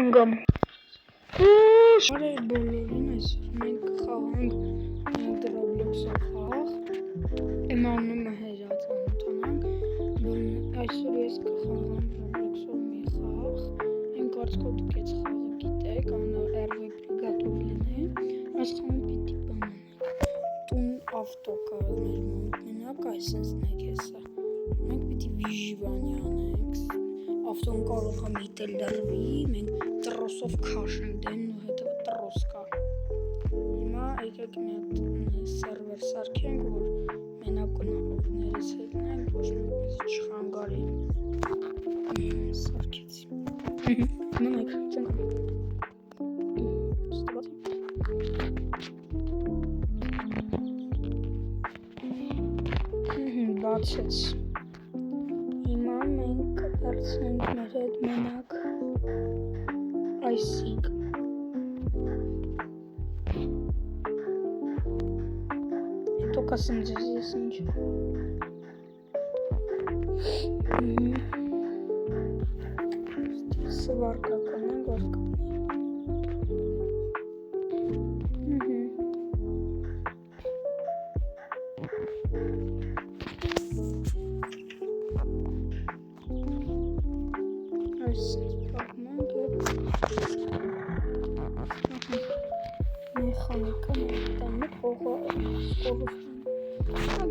Ընկամ։ Բարև բոլորին, այսօր մենք կխաղանք Roblox-ով խաղ։ Իմ անունը Հերած անունանանք, այսօր ես կխաղամ Roblox-ով մի խաղ։ Այն կարծիքով դուք այս խաղը գիտեք, անունը RV Brigade-ով լինի։ Այս խաղում պիտի բանանենք։ Տուն ավտո կար մեր մոտ մենակ, այսինքն եք հեսա։ Մենք պիտի վիժիվանի անենք։ Ավտոն կարող է միտել դրվի, մենք տրոսով քաշենք դեն ու հետո տրոս կա։ Հիմա եկեք մի հատ սերվեր սարքենք, որ մենակ կնավորներս հետնենք, ոչ մեզ չխանգարի։ Սարքեցի։ Հիմա մենք ծնք։ Բացեց։ Հիմա մենք կդարձնենք մեր հետ մենակ այսիկ։ Հետո կասեմ ձեզ ես ինչ։ Սվարկական են, որ կպնի։ Մեխանիկա տանը փողը սկորուստան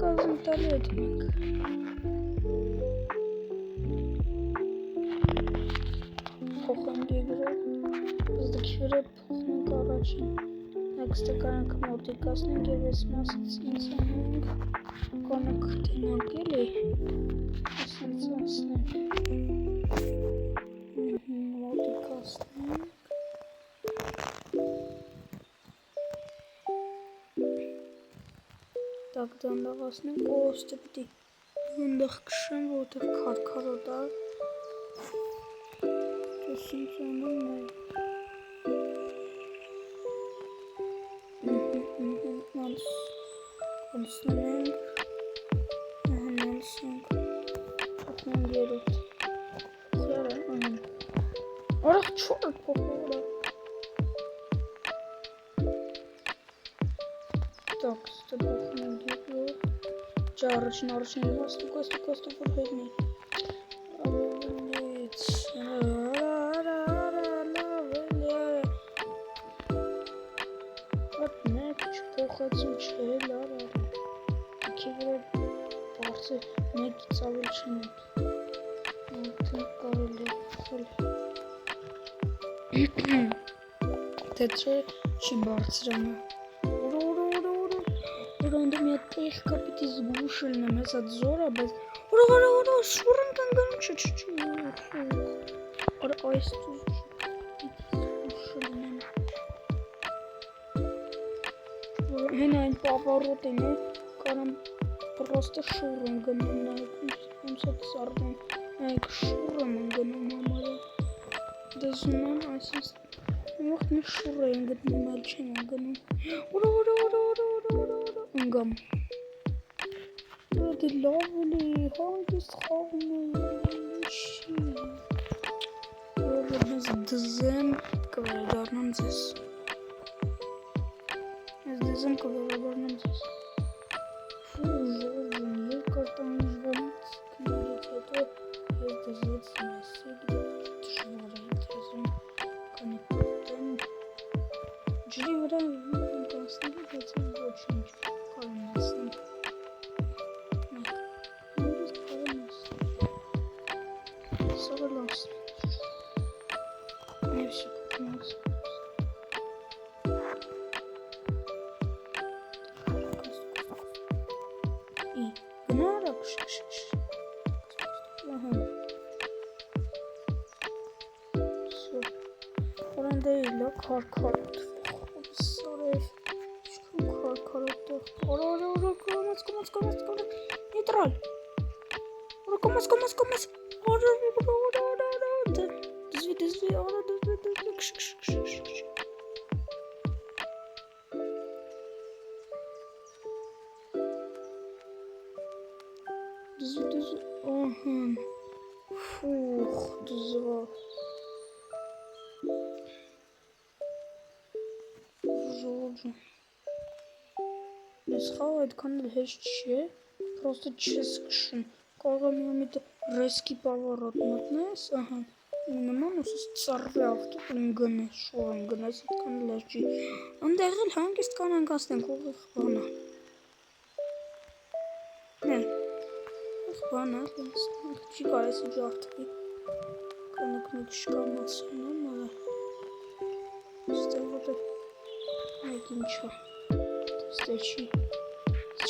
գազում տալի հետ մենք փոխենք եգրով զդքի վրա փոխնենք առաջին նեքստը կարանք մոտիկասնենք և ես մասից ինձ անենք կանք տնանք էլի ասենց ասնենք մոտիկասնենք Так, դանդաղացնենք, ոստը պիտի ընդեղ կշեմ, որտեղ քարքարոտ է դες ինձ անում նայ անցնենք անցնենք փոխնենք երոտ սերը արախ չորդ փոխորա Так, ստպոխնենք երկրորդ ճարրջն առաջին հիմա ստուկաստուկ որ հետնի ավելից Ոտ մեկ չփոխեցու չել իքի վրա բարձր մեկից ավել չնենք արդեն կարելի է փոխել թե չէ չի բարձրանա Անդը մի հատ տեղ կա պիտի զգուշ լնեմ, ես հատ զոր է, բայց Որա, շուրն կանգանում չէ Արա այս տուզ պիտի զգուշ լնեմ Հեն այն պավարոտ են է, կարամ պրոստը շուր են գնում, նայք ոնց հատ սարդեն, նայք շուր եմ գնում համարը Դզում եմ, այսինց, մոխտ մի շուր են գտնում, այլ չեն գնում Որա Ընգամ Դե լավ էլի, հանգիստ խաղում է, ինչի Որ մեզ դզեմ կվերադառնամ ձեզ Մեզ դզեմ կվերադառնամ ձեզ Ֆու ժողում, երկար տանիժվանից կնարից հետո ես դզեց մեսի դժվարային թեզում կանի պրոտեն Ջրի վրա կասնելի բայց ոչինչ Կարում ասնեմ Մեկ Նորիստ կարում ասնեմ Սաղը լասնեմ Եվ շիպում ասնեմ Ի գնարակ շշշ Ահա Սո Որանդե իլա քարքարոտ Սորև Քարքարոտ Որա կոմաց Նետրալ Որա կոմաց Դզվի Որա դզվի Քշ Դզվի Ահա Ֆուխ դզվա ուզում։ Ես խաղը այդքան էլ հեշտ չի, պրոստը չես կշում։ Կարող եմ մի միտը ռեսկի պավարոտ մտնես, ահա, նման ուսս ծարվի ավտոպ գնես, շոր եմ գնես, այդքան էլ հեշտ չի։ Անդեղ էլ հանգիստ կանանք ասնենք ուղիղ բանա։ Նե, ուղիղ բանա, չի կարես է ջարդվի։ Կանեք մեկ շկամ ասում եմ, ստեղ ոտ է մեկ ինչա, ստեղ չի,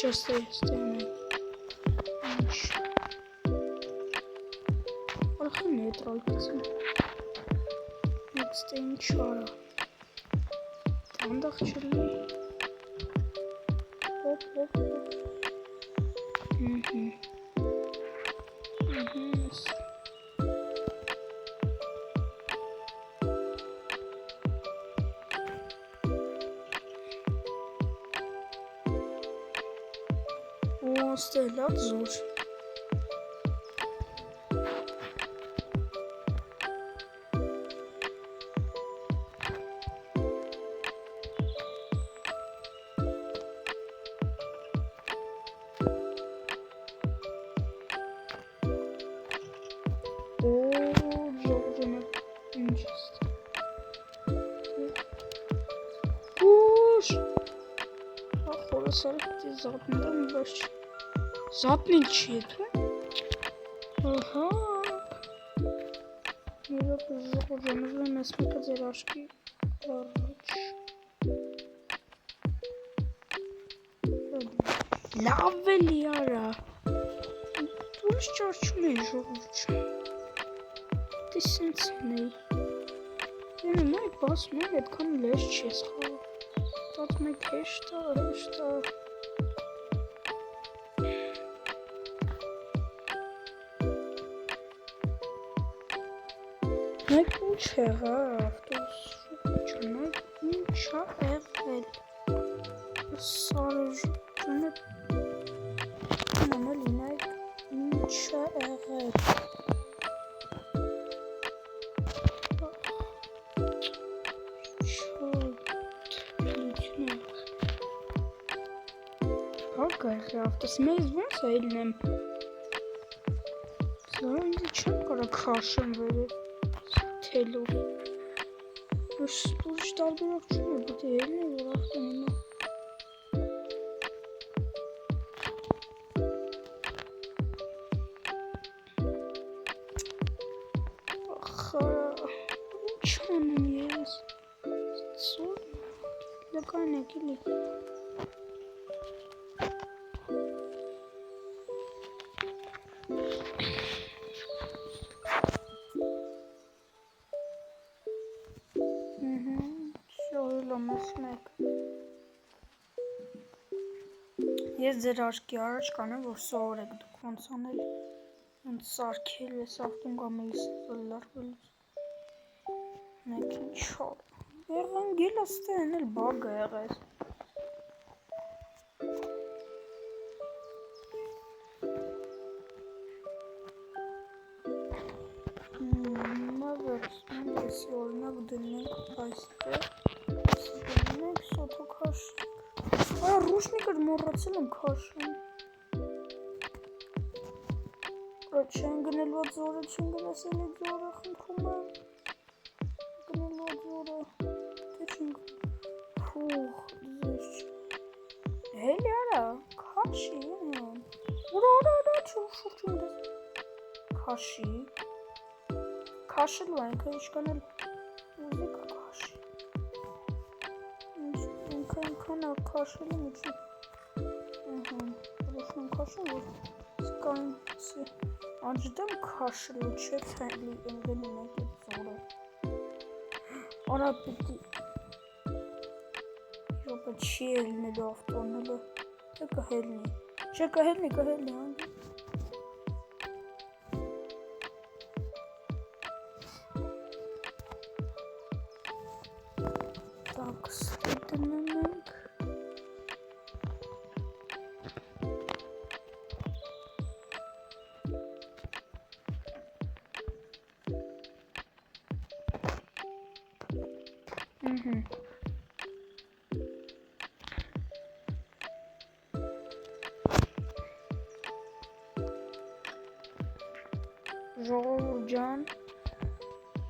ստեղ անեմ, ինչ, ալխի նետրալ կծին, մեկ ստեղ ինչ արա, անդաղ չլի, ոպ, ստեղ լավ զոր։ Զապնիլ չի եթում, ահա, իրոք ժողոջանուզում ես մեկը ձեր աշկի առաջ, լավ էլի արա, դուրս ճարչում էի ժողոջան, դի սենց նեի, ենը մեկ բաս մեկ էդքան լեշ չես խաղ, տած մեկ հեշտա, Մեկ ինչ եղավ, դուս շուկջանակ ինչա եղել, սարժանը նամը լինայք ինչա եղել, հակա եղավ, տս մեզ ոնց այլն եմ, սա ինձ չեմ կարա քաշեմ վերև, Hello. Ուրիշ տարբերակ չունի, պետք է ելնի, որ ախտեն հիմա։ Ախա, ինչ անեմ ես։ Սոր, լական եք էլի։ Ես ձեր աշկի առաջ կանեմ, որ սովորեք դուք ոնց անել, ոնց սարքել ես ավտոն կամ էլիս լարվելուց, մեկ ինչ եղան գիլը ստեն էլ բագը եղես, հիմա վերցնենք եսի օրինակ դնենք այստեղ, դնենք սոտո քաշենք, Ա ռուշնիկը մոռացել եմ քաշեմ, չեն գնելու ձորը, չեն գնասել է ձորը, խնդրում եմ, գնելու ձորը, թե չեն ֆուղ, ձեզ չի, հելի արա, քաշի, ուրա, շուրջում դես, քաշի, քաշելու ենք, ինչքան էլ ուզիք քաշի, ինքան քաշելու միջի, ռուշնեմ քաշում, որ սկայն սի, անջդեմ քաշելու չէ թելի ընգնում ենք էտ զորը, արա պիտի, իրոպը չի էլնելու ավտոնելը, թե կհելնի, չէ կհելնի, անջի, Так, ստդնում ենք,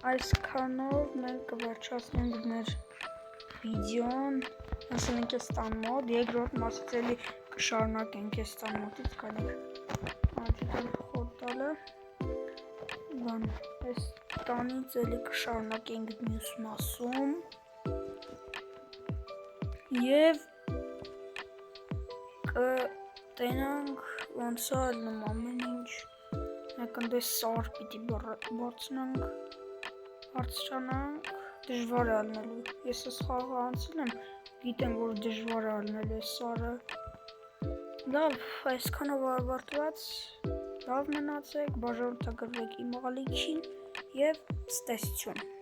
Այսքանով մենք կվերջացնենք մեր վիդեոն, ասենք այս տան մոտ, երկրորդ մասից էլի կշարունակենք այս տան մոտից, կանենք աչիկը խոտալը, բան, այս տանից էլի կշարունակենք մյուս մասում, և կտենանք ոնց է ալնում ամեն ինչ, մեկ ընդես սար պիտի բարձնանք, հարցրանանք, դժվար է ալնելու, ես ես խաղը անցել եմ, գիտեմ, որ դժվար է ալնել այս սարը, լավ, այսքանով ավարտված, լավ մնացեք, բաժանորդագրվեք իմ ալիքին և ցտեսություն։